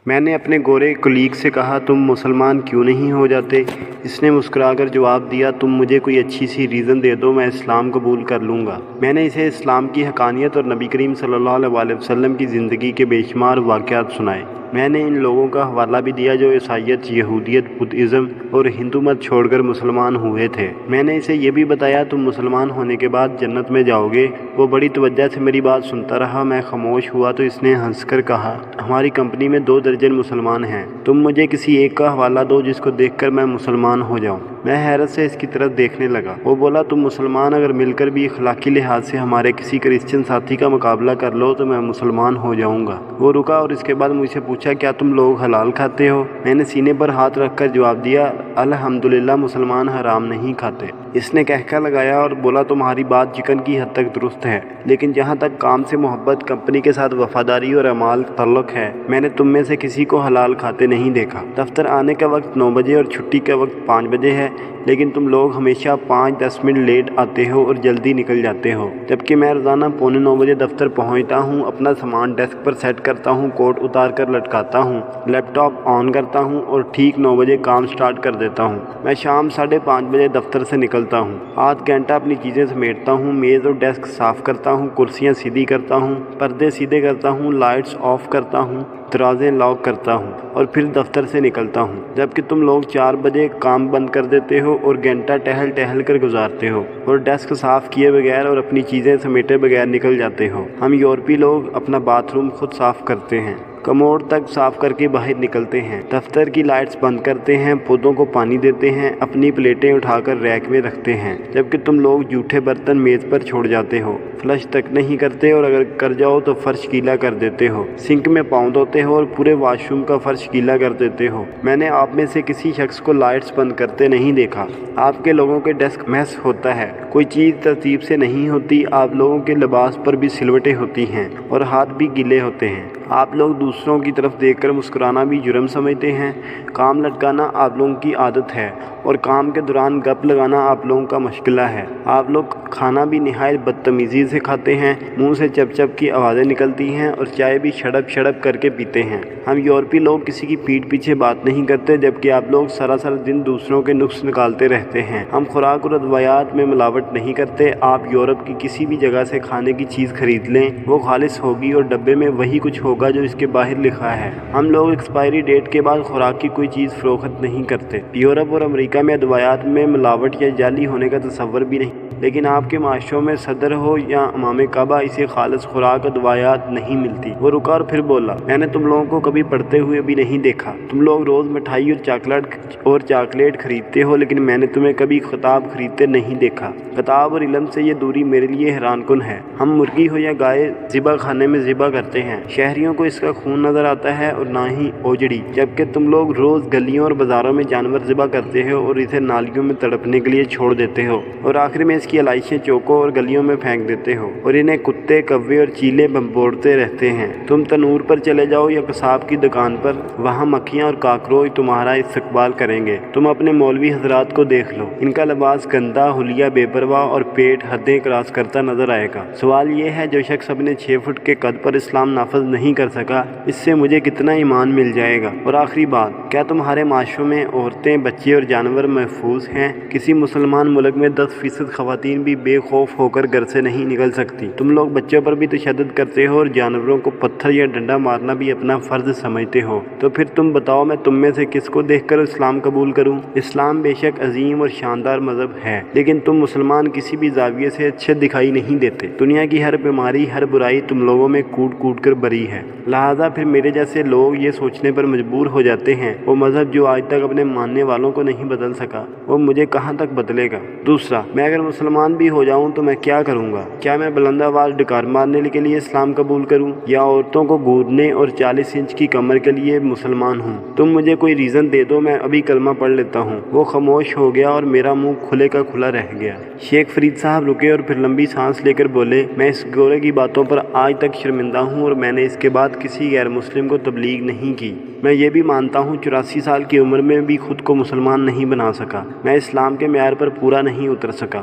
میں نے اپنے گورے کلیگ سے کہا تم مسلمان کیوں نہیں ہو جاتے؟ اس نے مسکرا کر جواب دیا تم مجھے کوئی اچھی سی ریزن دے دو، میں اسلام قبول کر لوں گا۔ میں نے اسے اسلام کی حقانیت اور نبی کریم صلی اللہ علیہ وسلم کی زندگی کے بے شمار واقعات سنائے۔ میں نے ان لوگوں کا حوالہ بھی دیا جو عیسائیت، یہودیت، بدھزم اور ہندو مت چھوڑ کر مسلمان ہوئے تھے۔ میں نے اسے یہ بھی بتایا تم مسلمان ہونے کے بعد جنت میں جاؤ گے۔ وہ بڑی توجہ سے میری بات سنتا رہا۔ میں خاموش ہوا تو اس نے ہنس کر کہا ہماری کمپنی میں 2 درجن مسلمان ہیں، تم مجھے کسی ایک کا حوالہ دو جس کو دیکھ کر میں مسلمان ہو جاؤں۔ میں حیرت سے اس کی طرف دیکھنے لگا۔ وہ بولا تم مسلمان اگر مل کر بھی اخلاقی لحاظ سے ہمارے کسی کرسچن ساتھی کا مقابلہ کر لو تو میں مسلمان ہو جاؤں گا۔ وہ رکا اور اس کے بعد مجھ سے پوچھا کیا تم لوگ حلال کھاتے ہو؟ میں نے سینے پر ہاتھ رکھ کر جواب دیا الحمدللہ مسلمان حرام نہیں کھاتے۔ اس نے کہکا لگایا اور بولا تمہاری بات چکن کی حد تک درست ہے، لیکن جہاں تک کام سے محبت، کمپنی کے ساتھ وفاداری اور اعمال تعلق ہے، میں نے تم میں سے کسی کو حلال کھاتے نہیں دیکھا۔ دفتر آنے کا وقت 9 بجے اور چھٹی کا وقت 5 بجے ہے، لیکن تم لوگ ہمیشہ 5-10 منٹ لیٹ آتے ہو اور جلدی نکل جاتے ہو، جبکہ میں روزانہ 8:45 بجے دفتر پہنچتا ہوں، اپنا سامان ڈیسک پر سیٹ کرتا ہوں، کوٹ اتار کر لٹکاتا ہوں، لیپ ٹاپ آن کرتا ہوں اور ٹھیک 9 بجے کام سٹارٹ کر دیتا ہوں۔ میں شام 5:30 بجے دفتر سے نکلتا ہوں، آدھ گھنٹہ اپنی چیزیں سمیٹتا ہوں، میز اور ڈیسک صاف کرتا ہوں، کرسیاں سیدھی کرتا ہوں، پردے سیدھے کرتا ہوں، لائٹس آف کرتا ہوں، دروازے لاک کرتا ہوں اور پھر دفتر سے نکلتا ہوں، جبکہ تم لوگ 4 بجے کام بند کر دیتے ہو اور گھنٹہ ٹہل کر گزارتے ہو اور ڈیسک صاف کیے بغیر اور اپنی چیزیں سمیٹے بغیر نکل جاتے ہو۔ ہم یورپی لوگ اپنا باتھ روم خود صاف کرتے ہیں، کموڈ تک صاف کر کے باہر نکلتے ہیں، دفتر کی لائٹس بند کرتے ہیں، پودوں کو پانی دیتے ہیں، اپنی پلیٹیں اٹھا کر ریک میں رکھتے ہیں، جبکہ تم لوگ جھوٹے برتن میز پر چھوڑ جاتے ہو، فلش تک نہیں کرتے اور اگر کر جاؤ تو فرش گیلا کر دیتے ہو، سنک میں پاؤں دھوتے ہو اور پورے واش روم کا فرش گیلا کر دیتے ہو۔ میں نے آپ میں سے کسی شخص کو لائٹس بند کرتے نہیں دیکھا۔ آپ کے لوگوں کے ڈیسک میس ہوتا ہے، کوئی چیز ترتیب سے نہیں ہوتی، آپ لوگوں کے لباس پر بھی سلوٹیں ہوتی ہیں اور ہاتھ بھی گیلے ہوتے ہیں، آپ لوگ دوسروں کی طرف دیکھ کر مسکرانا بھی جرم سمجھتے ہیں، کام لٹکانا آپ لوگوں کی عادت ہے اور کام کے دوران گپ لگانا آپ لوگوں کا مشغلہ ہے، آپ لوگ کھانا بھی نہایت بدتمیزی سے کھاتے ہیں، منہ سے چپ چپ کی آوازیں نکلتی ہیں اور چائے بھی شڑپ شڑپ کر کے پیتے ہیں۔ ہم یورپی لوگ کسی کی پیٹھ پیچھے بات نہیں کرتے، جبکہ آپ لوگ سراسر دن دوسروں کے نقص نکالتے رہتے ہیں۔ ہم خوراک اور ادویات میں ملاوٹ نہیں کرتے، آپ یورپ کی کسی بھی جگہ سے کھانے کی چیز خرید لیں، وہ خالص ہوگی اور ڈبے میں وہی کچھ ہوگا جو اس کے باہر لکھا ہے۔ ہم لوگ ایکسپائری ڈیٹ کے بعد خوراک کی کوئی چیز فروخت نہیں کرتے۔ یورپ اور امریکہ میں ادویات میں ملاوٹ یا جعلی ہونے کا تصور بھی نہیں، لیکن آپ کے معاشروں میں صدر ہو یا امام کعبہ اسے خالص خوراک ادویات نہیں ملتی۔ وہ رکا اور پھر بولا میں نے تم لوگوں کو کبھی پڑھتے ہوئے بھی نہیں دیکھا، تم لوگ روز مٹھائی اور چاکلیٹ خریدتے ہو، لیکن میں نے تمہیں کبھی کتاب خریدتے نہیں دیکھا۔ کتاب اور علم سے یہ دوری میرے لیے حیران کن ہے۔ ہم مرغی ہو یا گائے ذبح خانے میں ذبح کرتے ہیں، شہریوں کو اس کا خون نظر آتا ہے اور نہ ہی اوجڑی، جبکہ تم لوگ روز گلیوں اور بازاروں میں جانور ذبح کرتے ہو اور اسے نالیوں میں تڑپنے کے لیے چھوڑ دیتے ہو اور آخر میں اس کی علائشیں چوکوں اور گلیوں میں پھینک دیتے ہو اور انہیں کتے، کوے اور چیلے بمبوڑتے رہتے ہیں۔ تم تنور پر چلے جاؤ یا قصاب کی دکان پر، وہاں مکھیاں اور کاکروچ تمہارا استقبال کریں گے۔ تم اپنے مولوی حضرات کو دیکھ لو، ان کا لباس گندا، حلیہ بے پرواہ اور پیٹ حدیں کراس کرتا نظر آئے گا۔ سوال یہ ہے جو شخص اپنے 6 فٹ کے قد پر اسلام نافذ نہیں کر سکا، اس سے مجھے کتنا ایمان مل جائے گا؟ اور آخری بات، کیا تمہارے معاشروں میں عورتیں، بچے اور جانور محفوظ ہیں؟ کسی مسلمان ملک میں 10% خواتین بھی بے خوف ہو کر گھر سے نہیں نکل سکتی۔ تم لوگ بچوں پر بھی تشدد کرتے ہو اور جانوروں کو پتھر یا ڈنڈا مارنا بھی اپنا فرض سمجھتے ہو، تو پھر تم بتاؤ میں تم میں سے کس کو دیکھ کر اسلام قبول کروں؟ اسلام بے شک عظیم اور شاندار مذہب ہے، لیکن تم مسلمان کسی بھی زاویے سے اچھے دکھائی نہیں دیتے۔ دنیا کی ہر بیماری، ہر برائی تم لوگوں میں کوٹ کوٹ کر بری ہے، لہٰذا پھر میرے جیسے لوگ یہ سوچنے پر مجبور ہو جاتے ہیں وہ مذہب جو آج تک اپنے ماننے والوں کو نہیں بدل سکا، وہ مجھے کہاں تک بدلے گا؟ دوسرا، میں اگر مسلمان بھی ہو جاؤں تو میں کیا کروں گا؟ کیا میں بلند آواز ڈکار مارنے کے لیے اسلام قبول کروں یا عورتوں کو گودنے اور 40 انچ کی کمر کے لیے مسلمان ہوں؟ تم مجھے کوئی ریزن دے دو، میں ابھی کلمہ پڑھ لیتا ہوں۔ وہ خاموش ہو گیا اور میرا منہ کھلے کا کھلا رہ گیا۔ شیخ فرید صاحب رکے اور پھر لمبی سانس لے کر بولے میں اس گورے کی باتوں پر آج تک شرمندہ ہوں اور میں نے اس کے بعد کسی غیر مسلم کو تبلیغ نہیں کی۔ میں یہ بھی مانتا ہوں 84 سال کی عمر میں بھی خود کو مسلمان نہیں بنا سکا، میں اسلام کے معیار پر پورا نہیں اتر سکا۔